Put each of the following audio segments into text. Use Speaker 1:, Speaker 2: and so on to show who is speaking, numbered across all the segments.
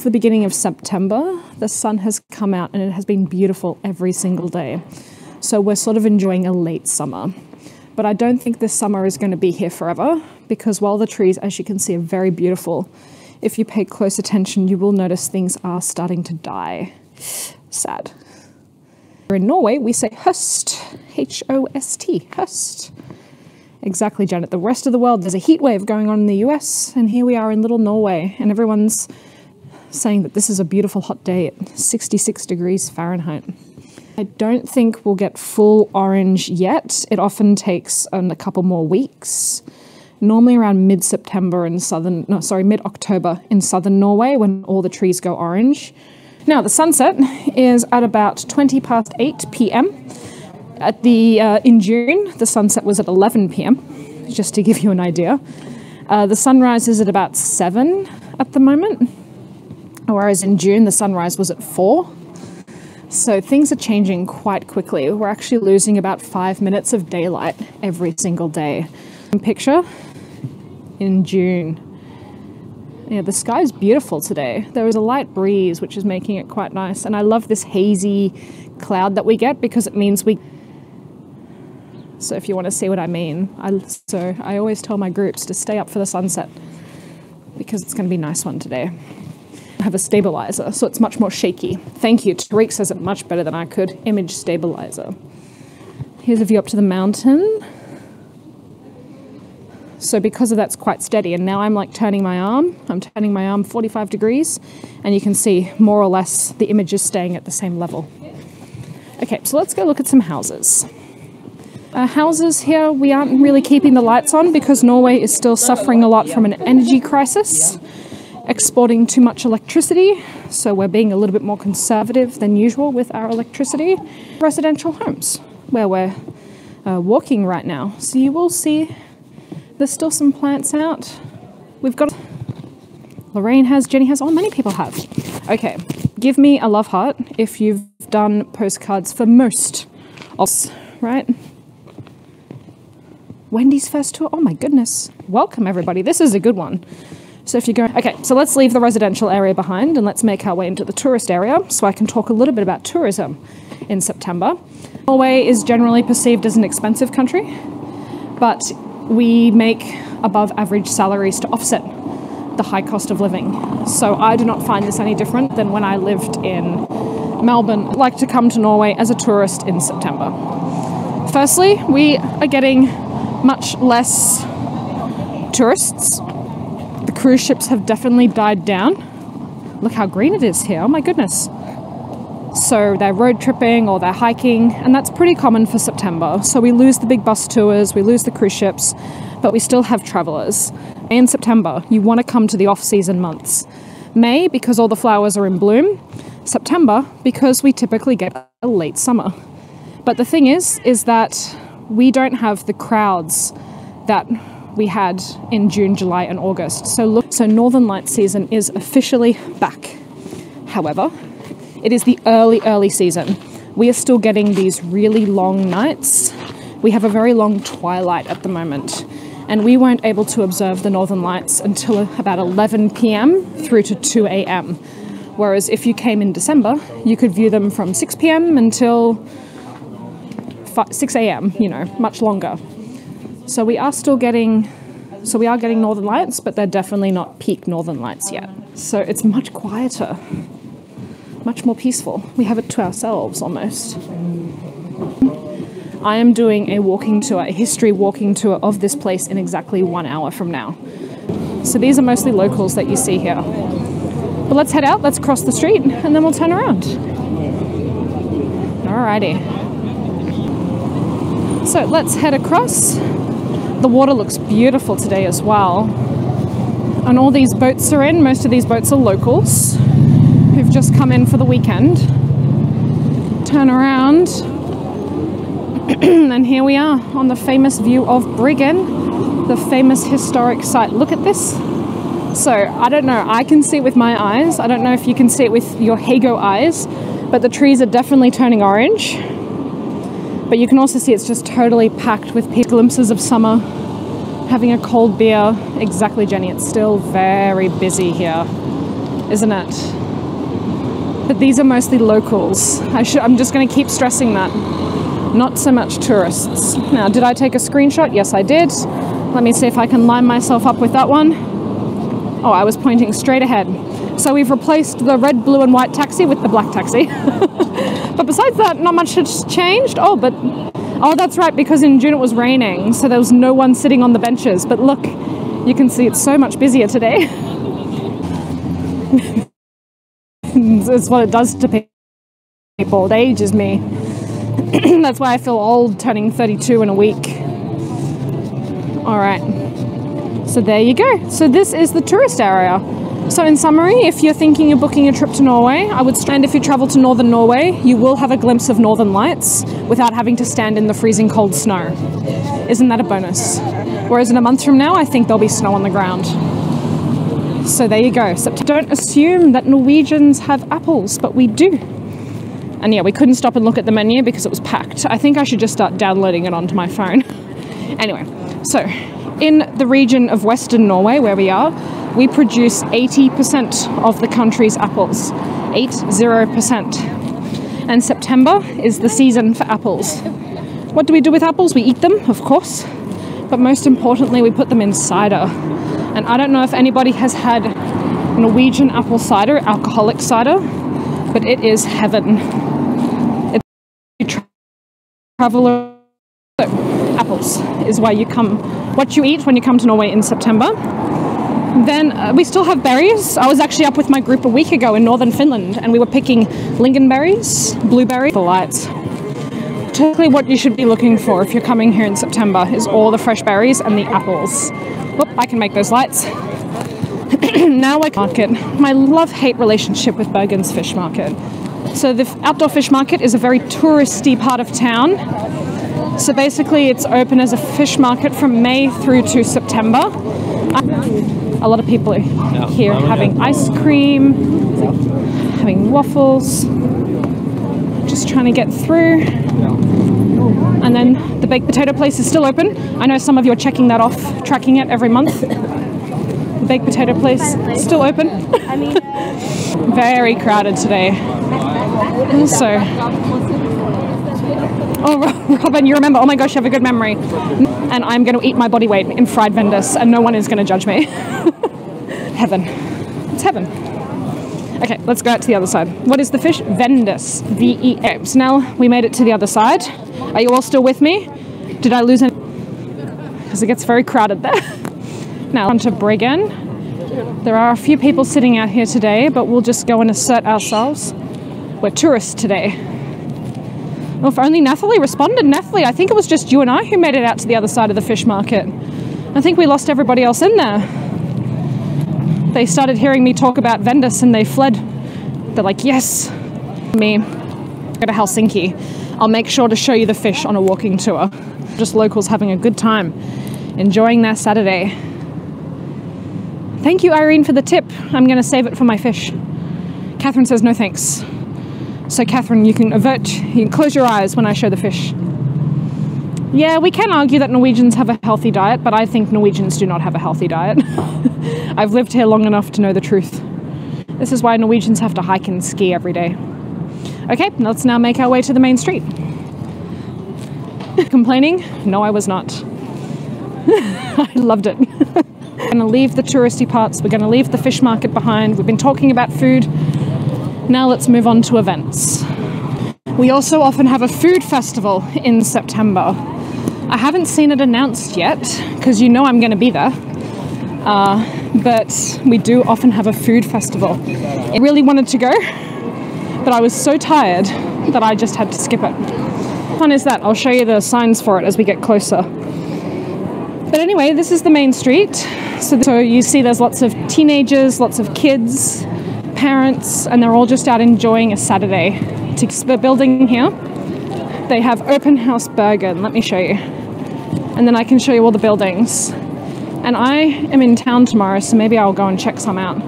Speaker 1: the beginning of September, the sun has come out and it has been beautiful every single day. So we're sort of enjoying a late summer. But I don't think this summer is going to be here forever, because while the trees, as you can see, are very beautiful, if you pay close attention, you will notice things are starting to die. Sad. In Norway, we say höst, H-O-S-T, höst. Exactly, Janet. The rest of the world, there's a heat wave going on in the US, and here we are in little Norway, and everyone's saying that this is a beautiful hot day at 66 degrees Fahrenheit. I don't think we'll get full orange yet. It often takes a couple more weeks. Normally around mid-October in southern Norway, when all the trees go orange. Now the sunset is at about 8 p.m. In June, the sunset was at 11 p.m. just to give you an idea. The sunrise is at about 7 at the moment, whereas in June the sunrise was at 4. So things are changing quite quickly. We're actually losing about 5 minutes of daylight every single day. Picture in June. Yeah, the sky is beautiful today. There is a light breeze, which is making it quite nice. And I love this hazy cloud that we get, because it means so if you want to see what I mean, I always tell my groups to stay up for the sunset, because it's going to be a nice one today. I have a stabilizer, so it's much more shaky. Thank you. Tariq says it much better than I could. Image stabilizer. Here's a view up to the mountain. So because of that's quite steady, and now I'm like turning my arm. I'm turning my arm 45 degrees, and you can see more or less the image is staying at the same level. Okay, so let's go look at some houses. Houses here, we aren't really keeping the lights on because Norway is still suffering a lot from an energy crisis, exporting too much electricity, so we're being a little bit more conservative than usual with our electricity. Residential homes, where we're walking right now. So you will see there's still some plants out. We've got... Lorraine has, Jenny has, oh, many people have. Okay, give me a love heart if you've done postcards for most of us, right? Wendy's first tour, oh my goodness. Welcome everybody, this is a good one. So if you go, okay, so let's leave the residential area behind and let's make our way into the tourist area so I can talk a little bit about tourism in September. Norway is generally perceived as an expensive country, but we make above average salaries to offset the high cost of living. So I do not find this any different than when I lived in Melbourne. I like to come to Norway as a tourist in September. Firstly, we are getting much less tourists. The cruise ships have definitely died down. Look how green it is here, oh my goodness. So they're road tripping or they're hiking, and that's pretty common for September. So we lose the big bus tours, we lose the cruise ships, but we still have travelers. In September, you want to come to the off-season months. May, because all the flowers are in bloom. September, because we typically get a late summer. But the thing is that we don't have the crowds that we had in June, July and August. So Northern Lights season is officially back. However, it is the early season. We are still getting these really long nights. We have a very long twilight at the moment, and we weren't able to observe the Northern Lights until about 11 p.m. through to 2 a.m. Whereas if you came in December, you could view them from 6 p.m. until 6 a.m., you know, much longer. So we are getting Northern Lights, but they're definitely not peak Northern Lights yet. So it's much quieter, much more peaceful. We have it to ourselves almost. I am doing a walking tour, a history walking tour of this place in exactly 1 hour from now. So these are mostly locals that you see here. But let's head out, let's cross the street, and then we'll turn around. Alrighty. So let's head across. The water looks beautiful today as well. And all these boats are in. Most of these boats are locals who've just come in for the weekend. Turn around. And here we are on the famous view of Bergen, the famous historic site. Look at this. So I don't know, I can see it with my eyes. I don't know if you can see it with your Heygo eyes, but the trees are definitely turning orange. But you can also see it's just totally packed with glimpses of summer, having a cold beer. Exactly, Jenny, it's still very busy here, isn't it? but these are mostly locals. I'm just going to keep stressing that. Not so much tourists. Now, did I take a screenshot? Yes, I did. Let me see if I can line myself up with that one. Oh, I was pointing straight ahead. So we've replaced the red, blue and white taxi with the black taxi. But besides that, not much has changed. Oh, that's right, because in June it was raining, so there was no one sitting on the benches. But look, you can see it's so much busier today. It's what it does to people. It ages me. That's why I feel old, turning 32 in a week. All right. So there you go. So this is the tourist area. So in summary, if you're thinking of booking a trip to Norway, I would stand if you travel to northern Norway, you will have a glimpse of northern lights without having to stand in the freezing cold snow. Isn't that a bonus? Whereas in a month from now, I think there'll be snow on the ground. So there you go. So don't assume that Norwegians have apples, but we do. And yeah, we couldn't stop and look at the menu because it was packed. I think I should just start downloading it onto my phone. Anyway, so in the region of Western Norway, where we are, we produce 80% of the country's apples. 80%. And September is the season for apples. What do we do with apples? We eat them, of course. But most importantly, we put them in cider. And I don't know if anybody has had Norwegian apple cider, alcoholic cider, but it is heaven. It's traveler. Apples is why you come, what you eat when you come to Norway in September. Then we still have berries. I was actually up with my group a week ago in northern Finland, and we were picking lingonberries, blueberries, the lights. Typically what you should be looking for if you're coming here in September is all the fresh berries and the apples. Whoop, I can make those lights. Now I market. My love-hate relationship with Bergen's fish market. So the outdoor fish market is a very touristy part of town. So basically it's open as a fish market from May through to September. A lot of people are here having ice cream, having waffles, just trying to get through. And then the baked potato place is still open. I know some of you are checking that off, tracking it every month. The baked potato place is still open. Very crowded today. So, oh, Robin, you remember, oh my gosh, you have a good memory. And I'm going to eat my body weight in fried vendus and no one is going to judge me. Heaven. It's heaven. Okay, let's go out to the other side. What is the fish? Vendus. V-E-A. So now we made it to the other side. Are you all still with me? Did I lose any? Because it gets very crowded there. Now on to Bergen. There are a few people sitting out here today, but we'll just go and assert ourselves. We're tourists today. Well, if only Nathalie responded. Nathalie, I think it was just you and I who made it out to the other side of the fish market. I think we lost everybody else in there. They started hearing me talk about vendus and they fled. They're like, yes. Me, go to Helsinki. I'll make sure to show you the fish on a walking tour. Just locals having a good time, enjoying their Saturday. Thank you, Irene, for the tip. I'm going to save it for my fish. Catherine says no thanks. So Catherine, you can close your eyes when I show the fish. Yeah, we can argue that Norwegians have a healthy diet, but I think Norwegians do not have a healthy diet. I've lived here long enough to know the truth. This is why Norwegians have to hike and ski every day. Okay, let's now make our way to the main street. Complaining? No, I was not. I loved it. We're going to leave the touristy parts. We're going to leave the fish market behind. We've been talking about food. Now let's move on to events. We also often have a food festival in September. I haven't seen it announced yet, because you know I'm going to be there. But we do often have a food festival. I really wanted to go, but I was so tired that I just had to skip it. What fun is that? I'll show you the signs for it as we get closer. But anyway, this is the main street. So you see there's lots of teenagers, lots of kids, parents, and they're all just out enjoying a Saturday. The building here, they have Open House Bergen. Let me show you. And then I can show you all the buildings. And I am in town tomorrow, so maybe I'll go and check some out.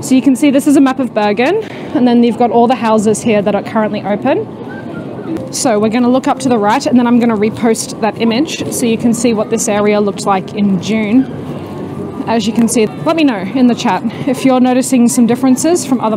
Speaker 1: So you can see this is a map of Bergen, and then you've got all the houses here that are currently open. So we're going to look up to the right, and then I'm going to repost that image so you can see what this area looked like in June. As you can see, let me know in the chat if you're noticing some differences from other